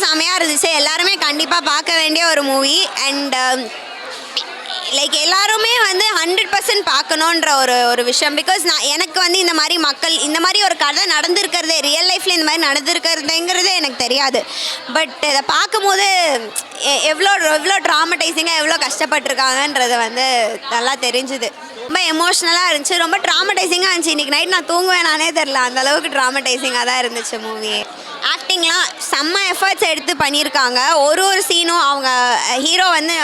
செமையாக இருந்துச்சு. எல்லாருமே கண்டிப்பாக பார்க்க வேண்டிய ஒரு மூவி. அண்ட் லைக் எல்லாருமே வந்து 100% பார்க்கணுன்ற ஒரு விஷயம். பிகாஸ் எனக்கு வந்து இந்த மாதிரி மக்கள் இந்த மாதிரி ஒரு கதை நடந்திருக்கிறதே, ரியல் லைஃப்பில் இந்த மாதிரி நடந்திருக்கிறதுங்கிறதே எனக்கு தெரியாது. பட் இதை பார்க்கும்போது எவ்வளோ எவ்வளோ ட்ராமடைசிங்காக எவ்வளோ கஷ்டப்பட்டிருக்காங்கன்றது வந்து நல்லா தெரிஞ்சுது. ரொம்ப எமோஷ்னலாக இருந்துச்சு, ரொம்ப ட்ராமடைசிங்காக இருந்துச்சு. இன்றைக்கி நைட் நான் தூங்குவேனானே தெரில, அந்தளவுக்கு ட்ராமடைசிங்காக தான் இருந்துச்சு மூவியே. ஆக்டிங்லாம் செம்ம எஃபர்ட்ஸ் எடுத்து பண்ணியிருக்காங்க. ஒரு சீனும் அவங்க ஹீரோ வந்து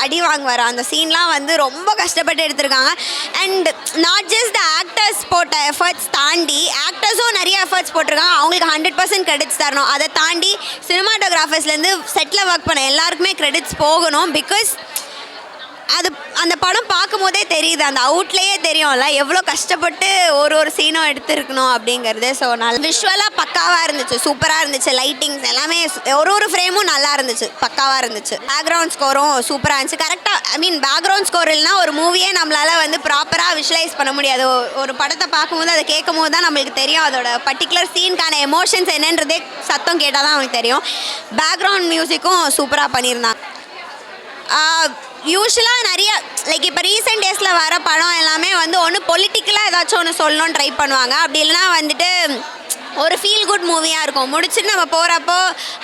அடி வாங்குவார், அந்த சீன்லாம் வந்து ரொம்ப கஷ்டப்பட்டு எடுத்திருக்காங்க. And not just the actors போட்ட எஃபர்ட்ஸ் தாண்டி ஆக்டர்ஸும் நிறைய எஃபர்ட்ஸ் போட்டிருக்காங்க. அவங்களுக்கு 100% கிரெடிட்ஸ் தரணும். அதை தாண்டி சினிமாட்டோகிராஃபர்ஸ்லேருந்து செட்டில் ஒர்க் பண்ண எல்லாருக்குமே கிரெடிட்ஸ் போகணும். பிகாஸ் அது அந்த படம் பார்க்கும் போதே தெரியுது, அந்த அவுட்லேயே தெரியும்ல எவ்வளோ கஷ்டப்பட்டு ஒரு சீனும் எடுத்துருக்கணும் அப்படிங்கிறது. ஸோ நல்ல விஷுவலாக பக்காவாக இருந்துச்சு, சூப்பராக இருந்துச்சு. லைட்டிங்ஸ் எல்லாமே ஒரு ஃப்ரேமும் நல்லா இருந்துச்சு, பக்காவாக இருந்துச்சு. பேக்ரவுண்ட் ஸ்கோரும் சூப்பராக இருந்துச்சு. கரெக்டாக பேக்ரவுண்ட் ஸ்கோர் இல்லைனா ஒரு மூவியே நம்மளால் வந்து ப்ராப்பராக விஷுவலைஸ் பண்ண முடியாது. ஒரு படத்தை பார்க்கும்போது அதை கேட்கும் போது தான் நம்மளுக்கு தெரியும் அதோட பர்டிகுலர் சீனுக்கான எமோஷன்ஸ் என்னன்றதே சத்தம் கேட்டால் தான் அவங்களுக்கு தெரியும். பேக்ரவுண்ட் மியூசிக்கும் சூப்பராக பண்ணியிருந்தாங்க. யூஸ்வலாக நிறைய லைக் இப்போ ரீசெண்ட் டேஸில் வர படம் எல்லாமே வந்து ஒன்று பொலிட்டிக்கலாக ஏதாச்சும் ஒன்று சொல்லணும்னு ட்ரை பண்ணுவாங்க. அப்படி இல்லைனா வந்துட்டு ஒரு ஃபீல் குட் மூவியாக இருக்கும். முடிச்சுட்டு நம்ம போகிறப்போ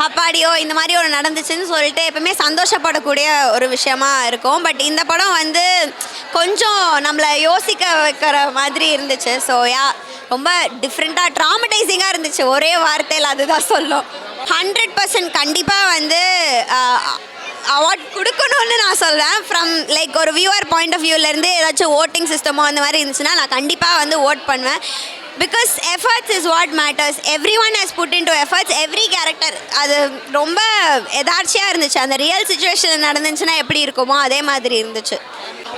அப்பாடியோ இந்த மாதிரி ஒரு நடந்துச்சுன்னு சொல்லிட்டு எப்பவுமே சந்தோஷப்படக்கூடிய ஒரு விஷயமா இருக்கும். பட் இந்த படம் வந்து கொஞ்சம் நம்மளை யோசிக்க வைக்கிற மாதிரி இருந்துச்சு. ஸோ ரொம்ப டிஃப்ரெண்ட்டாக ட்ராமடைசிங்காக இருந்துச்சு, ஒரே வார்த்தையில் அதுதான் சொல்லும். 100% கண்டிப்பாக வந்து அவார்ட் கொடுக்கணும்னு நான் சொல்வேன். ஃப்ரம் லைக் ஒரு வியூவர் பாயிண்ட் ஆஃப் வியூலேருந்து ஏதாச்சும் ஓட்டிங் சிஸ்டமோ அந்த மாதிரி இருந்துச்சுன்னா நான் கண்டிப்பாக வந்து ஓட் பண்ணுவேன். Because efforts is what matters. Every one has put in to efforts. Every character அது ரொம்ப எதார்ச்சியாக இருந்துச்சு. அந்த ரியல் சுச்சுவேஷன் நடந்துச்சுன்னா எப்படி இருக்குமோ அதே மாதிரி இருந்துச்சு.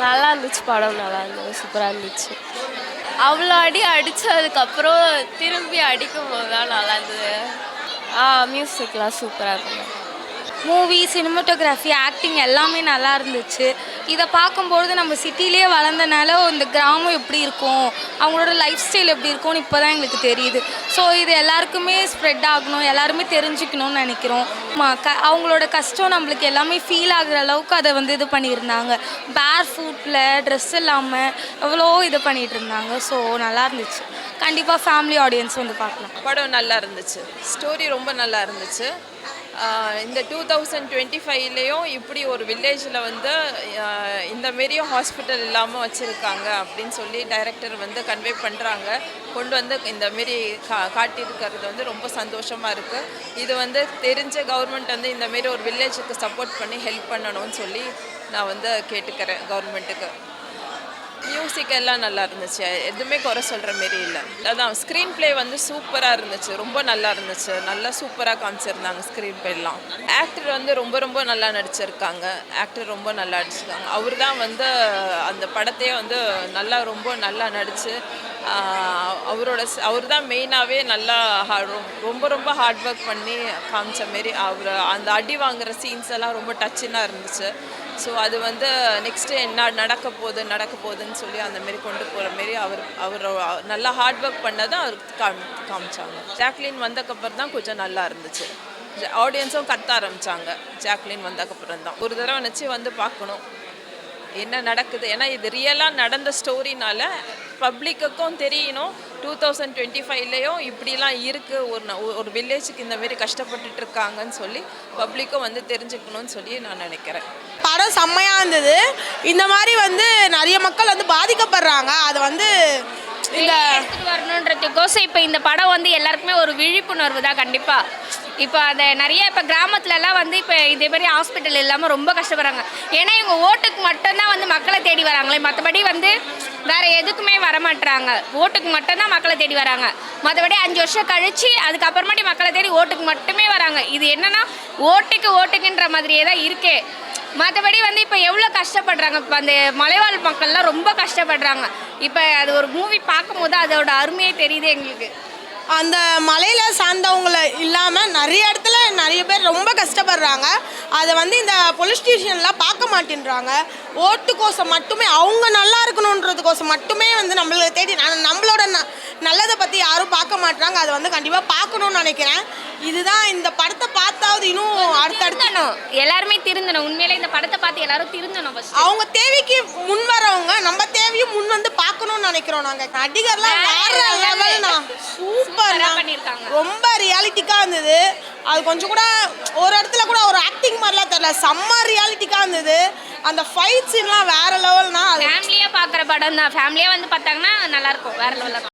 நல்லா இருந்துச்சு, படம் நல்லா இருந்தது, சூப்பராக இருந்துச்சு. அவ்வளோ அடித்ததுக்கப்புறம் திரும்பி அடிக்கும் போது தான் நல்லா இருந்தது. மியூசிக்லாம் சூப்பராக இருந்தது. மூவி, சினிமாட்டோகிராஃபி, ஆக்டிங் எல்லாமே நல்லா இருந்துச்சு. இதை பார்க்கும்பொழுது நம்ம சிட்டிலே வளர்ந்தனால இந்த கிராமம் எப்படி இருக்கும், அவங்களோட லைஃப் ஸ்டைல் எப்படி இருக்கும்னு இப்போ தான் எங்களுக்கு தெரியுது. ஸோ இது எல்லாருக்குமே ஸ்ப்ரெட் ஆகணும், எல்லாருமே தெரிஞ்சுக்கணும்னு நினைக்கிறோம். அவங்களோட கஷ்டம் நம்மளுக்கு எல்லாமே ஃபீல் ஆகுற அளவுக்கு அதை வந்து இது பண்ணியிருந்தாங்க. பேர் ஃபுட்டில் ட்ரெஸ் இல்லாமல் எவ்வளோ இது பண்ணிகிட்டு இருந்தாங்க. ஸோ நல்லா இருந்துச்சு. கண்டிப்பாக ஃபேமிலி ஆடியன்ஸ் வந்து பார்க்கலாம். படம் நல்லா இருந்துச்சு, ஸ்டோரி ரொம்ப நல்லா இருந்துச்சு. இந்த 2025லேயும் இப்படி ஒரு வில்லேஜில் வந்து இந்தமாரியும் ஹாஸ்பிட்டல் இல்லாமல் வச்சுருக்காங்க அப்படின்னு சொல்லி டைரக்டர் வந்து கன்வே பண்ணுறாங்க. கொண்டு வந்து இந்தமாரி காட்டியிருக்கிறது வந்து ரொம்ப சந்தோஷமாக இருக்குது. இது வந்து தெரிஞ்ச கவர்மெண்ட் வந்து இந்தமாரி ஒரு வில்லேஜுக்கு சப்போர்ட் பண்ணி ஹெல்ப் பண்ணணும்னு சொல்லி நான் வந்து கேட்டுக்கிறேன் கவர்மெண்ட்டுக்கு. மியூசிக் எல்லாம் நல்லா இருந்துச்சு, எதுவுமே குறை சொல்கிற மாரி இல்லை. அதான் ஸ்க்ரீன் ப்ளே வந்து சூப்பராக இருந்துச்சு, ரொம்ப நல்லா இருந்துச்சு, நல்லா சூப்பராக காமிச்சிருந்தாங்க ஸ்க்ரீன் ப்ளேலாம். ஆக்டர் வந்து ரொம்ப நல்லா நடிச்சிருக்காங்க. ஆக்டர் ரொம்ப நல்லா நடிச்சிருக்காங்க. அவர் தான் வந்து அந்த படத்தையே வந்து ரொம்ப நல்லா நடித்து அவர் தான் மெயினாகவே நல்லா ரொம்ப ஹார்ட் ஒர்க் பண்ணி காமிச்ச மாரி. அந்த அடி வாங்குகிற சீன்ஸ் எல்லாம் ரொம்ப டச்சிங்காக இருந்துச்சு. ஸோ அது வந்து நெக்ஸ்ட்டு என்ன நடக்க போகுதுன்னு சொல்லி அந்தமாரி கொண்டு போகிற மாரி அவர் நல்லா ஹார்ட் ஒர்க் பண்ணதை அவர் காமிச்சாங்க. ஜாக்லின் வந்தக்கப்புறம் தான் கொஞ்சம் நல்லா இருந்துச்சு. ஆடியன்ஸும் கத்த ஆரம்பித்தாங்க. ஜாக்லின் வந்தக்கப்புறம் தான் ஒரு தடவை நினச்சி வந்து பார்க்கணும் என்ன நடக்குது. ஏன்னா இது ரியலாக நடந்த ஸ்டோரினால பப்ளிக்குக்கும் தெரியணும் 2025லேயும் இப்படிலாம் இருக்குது, ஒரு வில்லேஜுக்கு இந்தமாரி கஷ்டப்பட்டுட்டு இருக்காங்கன்னு சொல்லி பப்ளிக்கும் வந்து தெரிஞ்சுக்கணும்னு சொல்லி நான் நினைக்கிறேன். படம் செம்மையாக இருந்தது. இந்த மாதிரி வந்து நிறைய மக்கள் வந்து பாதிக்கப்படுறாங்க. அதை வந்து இந்த வரணுன்றதுக்கோசம் இப்போ இந்த படம் வந்து எல்லாருக்குமே ஒரு விழிப்புணர்வு தான். கண்டிப்பாக இப்போ அதை நிறைய இப்போ கிராமத்துலலாம் வந்து இப்போ இதே மாதிரி ஹாஸ்பிட்டல் இல்லாமல் ரொம்ப கஷ்டப்படுறாங்க. ஏன்னா இவங்க ஓட்டுக்கு மட்டும்தான் வந்து மக்களை தேடி வராங்களே, மற்றபடி வந்து வேறு எதுக்குமே வரமாட்டுறாங்க. ஓட்டுக்கு மட்டும்தான் மக்களை தேடி வராங்க. மற்றபடி 5 வருஷம் கழித்து அதுக்கப்புறமாட்டி மக்களை தேடி ஓட்டுக்கு மட்டுமே வராங்க. இது என்னென்னா ஓட்டுக்குன்ற மாதிரியே தான் இருக்கே. மற்றபடி வந்து இப்போ எவ்வளோ கஷ்டப்படுறாங்க. இப்போ அந்த மலைவாழ் மக்கள்லாம் ரொம்ப கஷ்டப்படுறாங்க. இப்போ அது ஒரு மூவி பார்க்கும்போது அதோட அருமையே தெரியுது எங்களுக்கு. அந்த மலையில் சார்ந்தவங்கள இல்லாமல் நிறைய இடத்துல நிறைய பேர் ரொம்ப கஷ்டப்படுறாங்க. அதை வந்து இந்த போலீஸ் ஸ்டேஷன்லாம் பார்க்க மாட்டேன்றாங்க. ஓட்டுக்கோசம் மட்டுமே, அவங்க நல்லா இருக்கணுன்றதுக்கோசம் மட்டுமே வந்து நம்மளை தேடி நம்மளோட நல்லதை பற்றி யாரும் பார்க்க மாட்டுறாங்க. அதை வந்து கண்டிப்பாக பார்க்கணுன்னு நினைக்கிறேன். இதுதான் இந்த படத்தை பார்த்தாவது இன்னும் திருந்தணும், எல்லாருமே திருந்தணும். உண்மையிலே இந்த படத்தை பார்த்து எல்லாரும் திருந்தணும் ஃபர்ஸ்ட். அவங்க தேவைக்கு முன் வரவங்க நம்ம தேவையும் முன் வந்து பார்க்கணும்னு நினைக்கிறோம் நாங்க. நடிகர்லாம் வேற லெவல்னா சூப்பரா பண்ணிருக்காங்க. ரொம்ப ரியாலிட்டிக்கா இருந்தது. அது கொஞ்சம் கூட ஒரு இடத்துல கூட ஒரு ஆக்டிங் மாதிரிலாம் தெரியல, செம்ம ரியாலிட்டிக்கா இருந்தது. அந்த ஃபைட் சீன்லாம் வேற லெவல்னா ஃபேமிலியா பார்க்குற படம் தான். ஃபேமிலியா வந்து பார்த்தாங்கன்னா நல்லா இருக்கும், வேற லெவலில்.